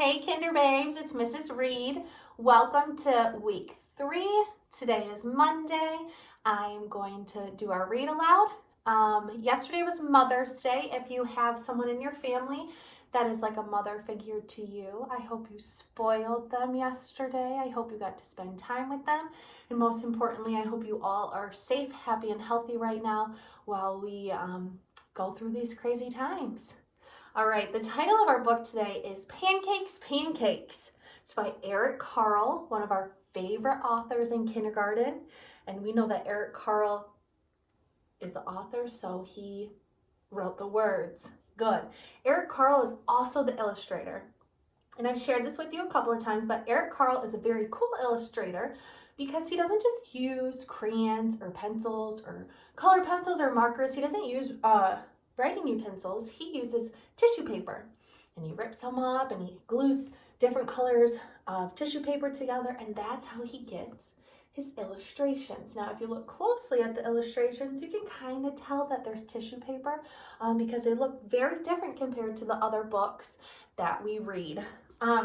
Hey Kinder Babes, it's Mrs. Reed. Welcome to week 3. Today is Monday. I am going to do our read aloud. Yesterday was Mother's Day. If you have someone in your family that is like a mother figure to you, I hope you spoiled them yesterday. I hope you got to spend time with them. And most importantly, I hope you all are safe, happy, and healthy right now while we go through these crazy times. All right, the title of our book today is Pancakes, Pancakes. It's by Eric Carle, one of our favorite authors in kindergarten. And we know that Eric Carle is the author, so he wrote the words. Good. Eric Carle is also the illustrator. And I've shared this with you a couple of times, but Eric Carle is a very cool illustrator because he doesn't just use crayons or pencils or color pencils or markers. He doesn't use writing utensils. He uses tissue paper, and he rips them up and he glues different colors of tissue paper together, and that's how he gets his illustrations. Now, if you look closely at the illustrations, you can kind of tell that there's tissue paper because they look very different compared to the other books that we read.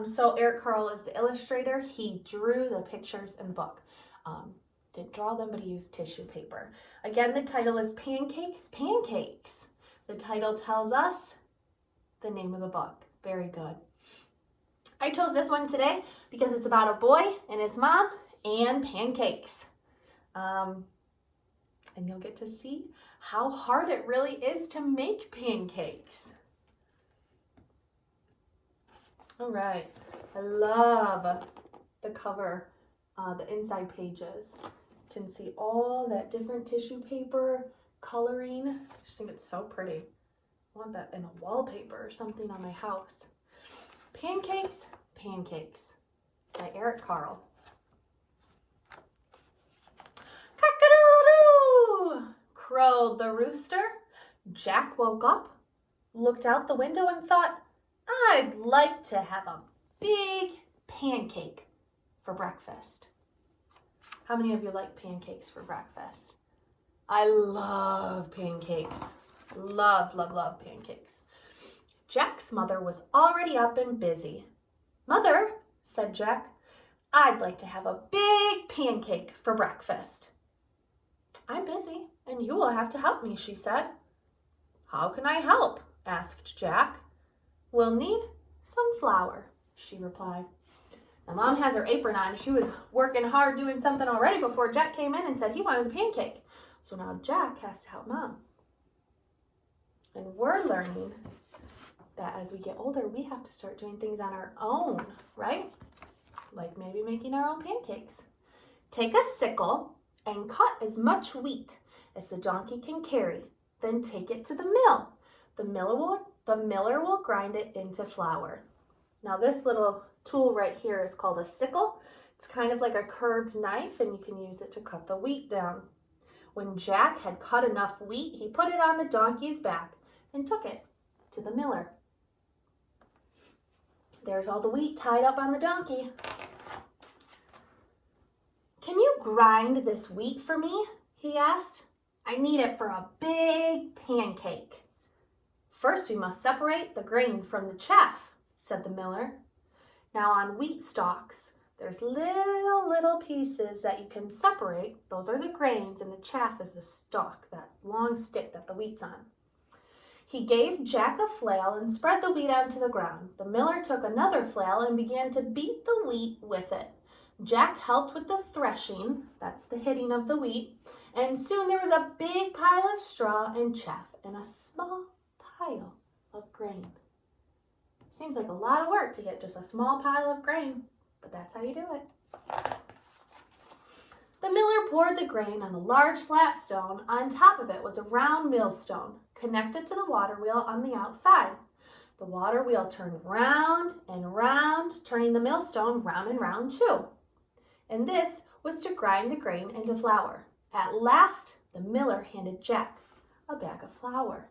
So Eric Carle is the illustrator. He drew the pictures in the book. Didn't draw them, but he used tissue paper. Again, the title is Pancakes, Pancakes. The title tells us the name of the book. Very good. I chose this one today because it's about a boy and his mom and pancakes. And you'll get to see how hard it really is to make pancakes. All right. I love the cover, the inside pages. You can see all that different tissue paper coloring. I just think it's so pretty. I want that in a wallpaper or something on my house. Pancakes, Pancakes by Eric Carle. Cock-a-doodle-doo! Crowed the rooster. Jack woke up, looked out the window and thought, I'd like to have a big pancake for breakfast. How many of you like pancakes for breakfast? I love pancakes. Love, love, love pancakes. Jack's mother was already up and busy. Mother, said Jack, I'd like to have a big pancake for breakfast. I'm busy, and you will have to help me, she said. How can I help? Asked Jack. We'll need some flour, she replied. Now, Mom has her apron on. She was working hard doing something already before Jack came in and said he wanted a pancake. So now Jack has to help Mom. And we're learning that as we get older, we have to start doing things on our own, right? Like maybe making our own pancakes. Take a sickle and cut as much wheat as the donkey can carry. Then take it to the mill. The miller will grind it into flour. Now this little tool right here is called a sickle. It's kind of like a curved knife, and you can use it to cut the wheat down. When Jack had cut enough wheat, he put it on the donkey's back and took it to the miller. There's all the wheat tied up on the donkey. Can you grind this wheat for me? He asked. I need it for a big pancake. First, we must separate the grain from the chaff, said the miller. Now on wheat stalks, there's little pieces that you can separate. Those are the grains, and the chaff is the stalk, that long stick that the wheat's on. He gave Jack a flail and spread the wheat onto the ground. The miller took another flail and began to beat the wheat with it. Jack helped with the threshing, that's the hitting of the wheat, and soon there was a big pile of straw and chaff and a small pile of grain. Seems like a lot of work to get just a small pile of grain, but that's how you do it. The miller poured the grain on a large flat stone. On top of it was a round millstone connected to the water wheel on the outside. The water wheel turned round and round, turning the millstone round and round too. And this was to grind the grain into flour. At last, the miller handed Jack a bag of flour.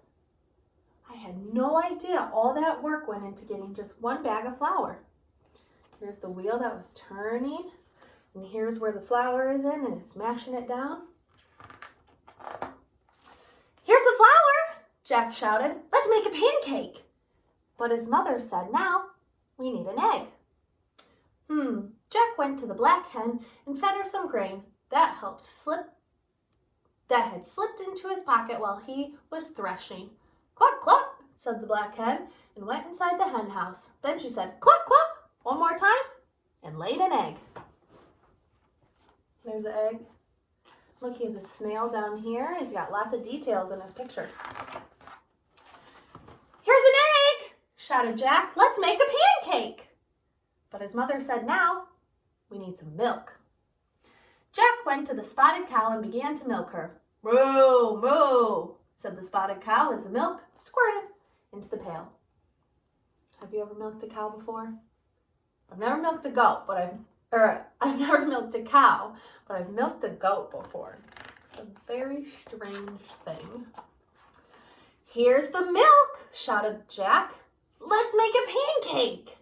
I had no idea all that work went into getting just one bag of flour. Here's the wheel that was turning, and here's where the flour is in, and it's mashing it down. Here's the flour, Jack shouted. Let's make a pancake. But his mother said, now, We need an egg. Jack went to the black hen and fed her some grain that had slipped into his pocket while he was threshing. Cluck, cluck, said the black hen, and went inside the hen house. Then she said, cluck, cluck, one more time, and laid an egg. There's the egg. Look, he has a snail down here. He's got lots of details in his picture. Here's an egg, shouted Jack. Let's make a pancake. But his mother said, now we need some milk. Jack went to the spotted cow and began to milk her. Moo, moo, said the spotted cow as the milk squirted into the pail. Have you ever milked a cow before? I've never milked a goat, I've never milked a cow, but I've milked a goat before. It's a very strange thing. Here's the milk, shouted Jack. Let's make a pancake.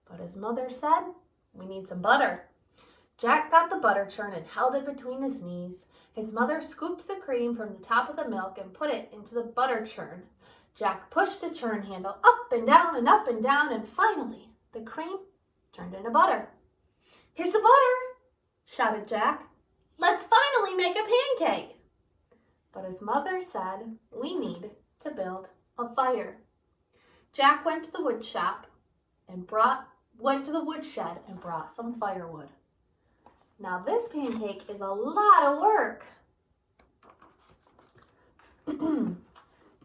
But his mother said, we need some butter. Jack got the butter churn and held it between his knees. His mother scooped the cream from the top of the milk and put it into the butter churn. Jack pushed the churn handle up and down, and finally the cream turned into butter. Here's the butter, shouted Jack. Let's finally make a pancake. But his mother said, we need to build a fire. Jack went to the woodshed and brought some firewood. Now this pancake is a lot of work.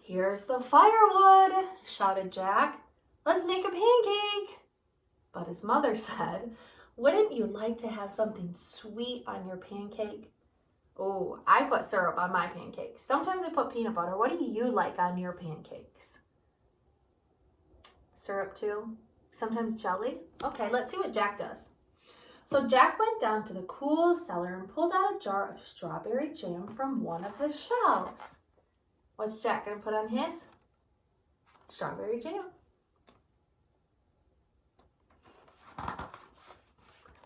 Here's the firewood, shouted Jack. Let's make a pancake. But his mother said, wouldn't you like to have something sweet on your pancake? Oh, I put syrup on my pancakes. Sometimes I put peanut butter. What do you like on your pancakes? Syrup too? Sometimes jelly? Okay, let's see what Jack does. So Jack went down to the cool cellar and pulled out a jar of strawberry jam from one of the shelves. What's Jack going to put on his? Strawberry jam.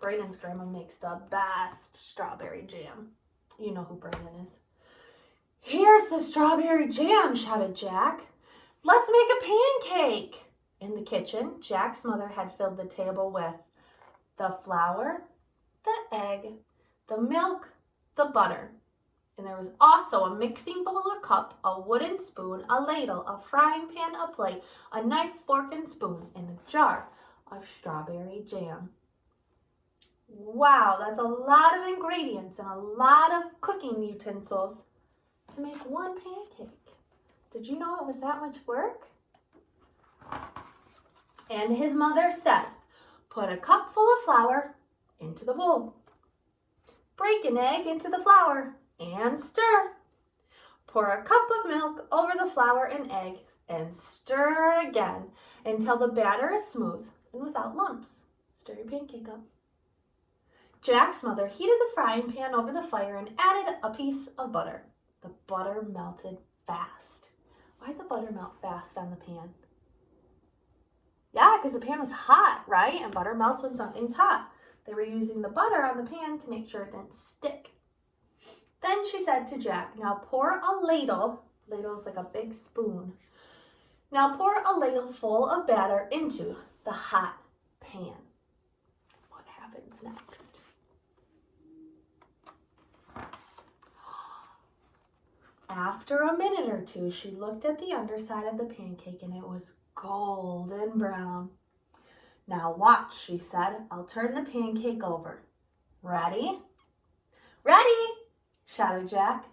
Brayden's grandma makes the best strawberry jam. You know who Brayden is. Here's the strawberry jam, shouted Jack. Let's make a pancake. In the kitchen, Jack's mother had filled the table with the flour, the egg, the milk, the butter. And there was also a mixing bowl, a cup, a wooden spoon, a ladle, a frying pan, a plate, a knife, fork, and spoon, and a jar of strawberry jam. Wow, that's a lot of ingredients and a lot of cooking utensils to make one pancake. Did you know it was that much work? And his mother said, put a cup full of flour into the bowl. Break an egg into the flour and stir. Pour a cup of milk over the flour and egg and stir again until the batter is smooth and without lumps. Stir your pancake up. Jack's mother heated the frying pan over the fire and added a piece of butter. The butter melted fast. Why'd the butter melt fast on the pan? Yeah, because the pan was hot, right? And butter melts when something's hot. They were using the butter on the pan to make sure it didn't stick. Then she said to Jack, now pour a ladle is like a big spoon. Now pour a ladle full of batter into the hot pan. What happens next? After a minute or two, she looked at the underside of the pancake and it was golden brown. Now watch, she said. I'll turn the pancake over. Ready? Ready, shouted Jack.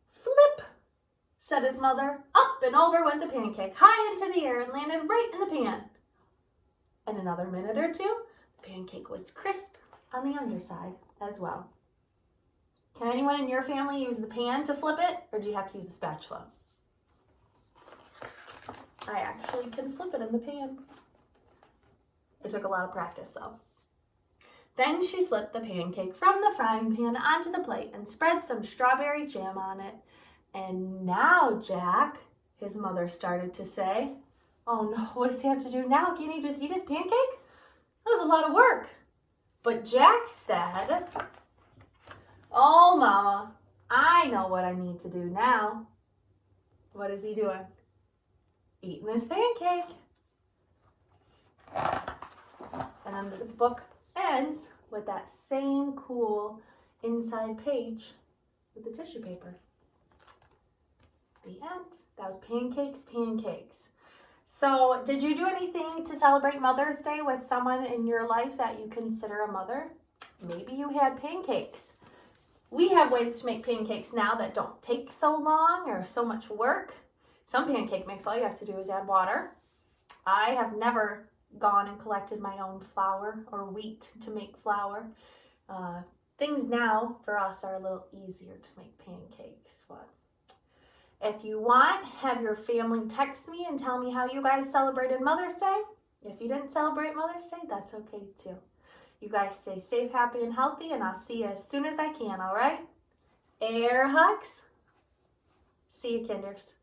Flip, said his mother. Up and over went the pancake, high into the air and landed right in the pan. In another minute or two, the pancake was crisp on the underside as well. Can anyone in your family use the pan to flip it, or do you have to use a spatula? I actually can flip it in the pan. It took a lot of practice though. Then she slipped the pancake from the frying pan onto the plate and spread some strawberry jam on it. And now, Jack, his mother started to say, oh no, what does he have to do now? Can't he just eat his pancake? That was a lot of work. But Jack said, oh, Mama, I know what I need to do now. What is he doing? Eating his pancake. And the book ends with that same cool inside page with the tissue paper. The end. That was Pancakes, Pancakes. So, did you do anything to celebrate Mother's Day with someone in your life that you consider a mother? Maybe you had pancakes. We have ways to make pancakes now that don't take so long or so much work. Some pancake mix, all you have to do is add water. I have never gone and collected my own flour or wheat to make flour. Things now for us are a little easier to make pancakes. But if you want, have your family text me and tell me how you guys celebrated Mother's Day. If you didn't celebrate Mother's Day, that's okay too. You guys stay safe, happy, and healthy, and I'll see you as soon as I can, all right? Air hugs. See you, kinders.